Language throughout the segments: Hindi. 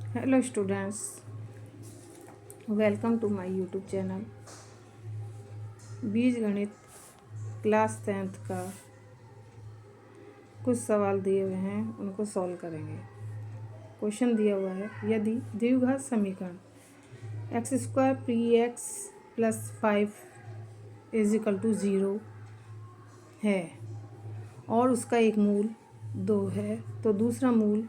Hello students, welcome to my YouTube channel. बीज गणित क्लास 10th का कुछ सवाल दिए हुए हैं, उनको सॉल्व करेंगे। क्वेश्चन दिया हुआ है, यदि द्विघात समीकरण x² px + 5 = 0 है और उसका एक मूल 2 है, तो दूसरा मूल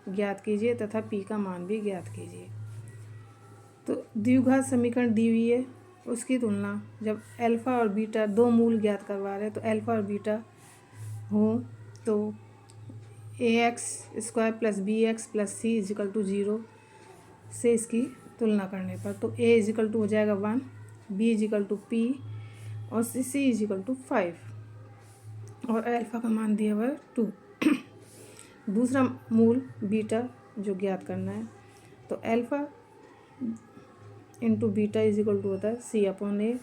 ज्ञात कीजिए तथा p का मान भी ज्ञात कीजिए। तो द्विघात समीकरण दी हुई है, उसकी तुलना जब अल्फ़ा और बीटा दो मूल ज्ञात करवा रहे हैं तो अल्फ़ा और बीटा हो तो ax² + bx + c = 0 से इसकी तुलना करने पर तो a = हो जाएगा 1, b = p और c = 5 और अल्फ़ा का मान दिया हुआ है 2। दूसरा मूल बीटा जो ज्ञात करना है तो अल्फ़ा इंटू बीटा = होता है c/a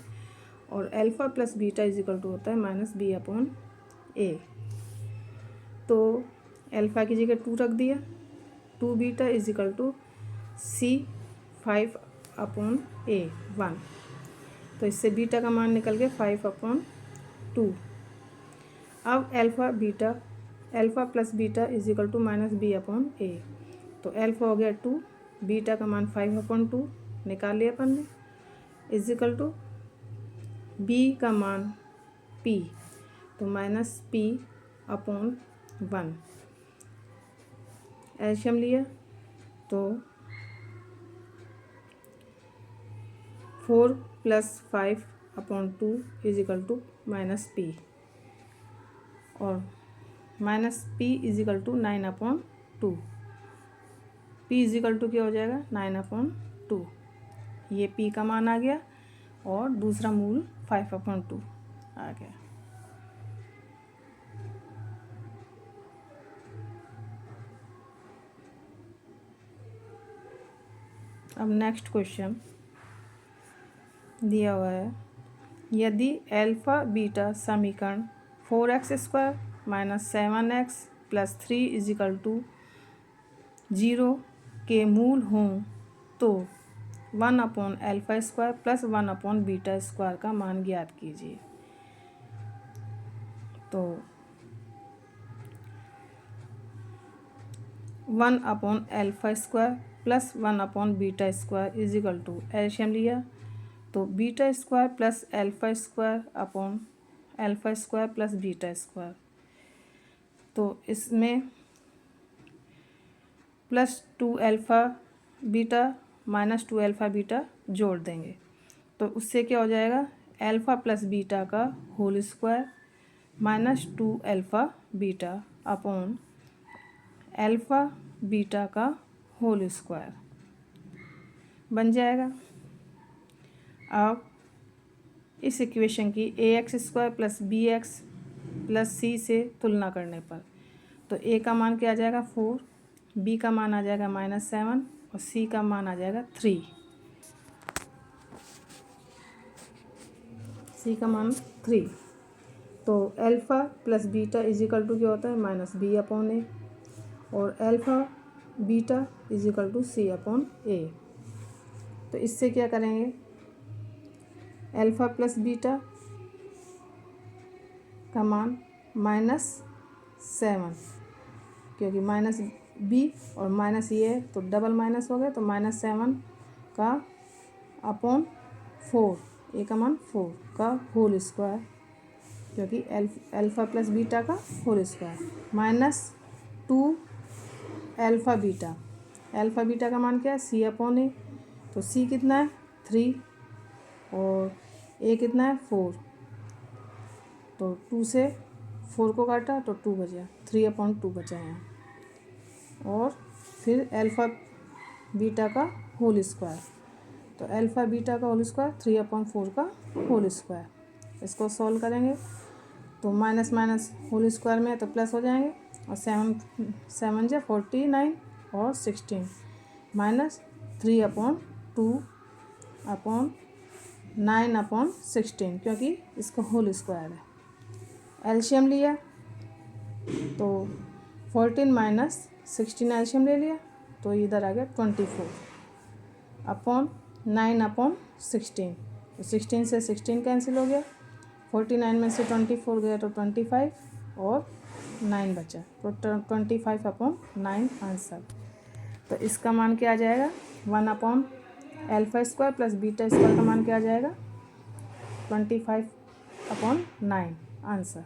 और अल्फ़ा प्लस बीटा = होता है -b/a। तो अल्फ़ा की जगह 2 रख दिया, 2 बीटा = c 5/a 1। तो इससे बीटा का मान निकल गया 5/2। अब अल्फ़ा प्लस बीटा = -b/a। तो अल्फ़ा हो गया 2, बीटा का मान 5/2 निकाल लिया अपन ने, = b का मान p, तो -p/1। एल्शियम लिया तो 4 + 5/2 = -p और -p = 9/2। p = क्या हो जाएगा 9/2। ये p का मान आ गया और दूसरा मूल 5/2 आ गया। अब नेक्स्ट क्वेश्चन दिया हुआ है, यदि अल्फ़ा बीटा समीकरण 4x² - 7x + 3 = 0 के मूल हों तो 1/α² + 1/β² का मान ज्ञात कीजिए। तो 1/α² + 1/β² एल्शियम लिया तो β² + α² + β²। तो इसमें +2α बीटा -2α बीटा जोड़ देंगे तो उससे क्या हो जाएगा, अल्फ़ा प्लस बीटा का whole square -2α beta upon alpha beta का होल स्क्वायर बन जाएगा। अब इस इक्वेशन की ax² + bx + c से तुलना करने पर तो a का मान क्या आ जाएगा 4, b का मान आ जाएगा -7 और c का मान आ जाएगा 3। c का मान 3। तो अल्फ़ा प्लस बीटा = क्या होता है -b/a और अल्फ़ा बीटा = c/a। तो इससे क्या करेंगे, अल्फ़ा प्लस बीटा का मान -7 क्योंकि -b और माइनस ये है तो डबल माइनस हो गया तो -7 का अपॉन 4, a का मान 4 का होल स्क्वायर क्योंकि अल्फ़ा प्लस बीटा का होल स्क्वायर -2 अल्फ़ा बीटा का मान क्या है c/a। तो c कितना है 3 और a कितना है 4, तो 2 से 4 को काटा तो 2 बचा, 3/2 बचा है और फिर अल्फ़ा बीटा का होल स्क्वायर तो अल्फ़ा बीटा का होल स्क्वायर 3/4 का होल स्क्वायर। इसको सॉल्व करेंगे तो माइनस माइनस होल स्क्वायर में तो प्लस हो जाएंगे और 7 जा 49 और 16 -3/2/9/16 क्योंकि इसका होल स्क्वायर है। एल्शियम लिया तो 14 - 16 एल्शियम ले लिया तो इधर आ गया 24 अपॉन 9/16। तो 16 से 16 कैंसिल हो गया, 49 में से 24 गया तो 25 और 9 बचा, तो 25/9 आंसर। तो इसका मान क्या आ जाएगा, 1/α² प्लस β² का मान क्या आ जाएगा, 25/9 आंसर।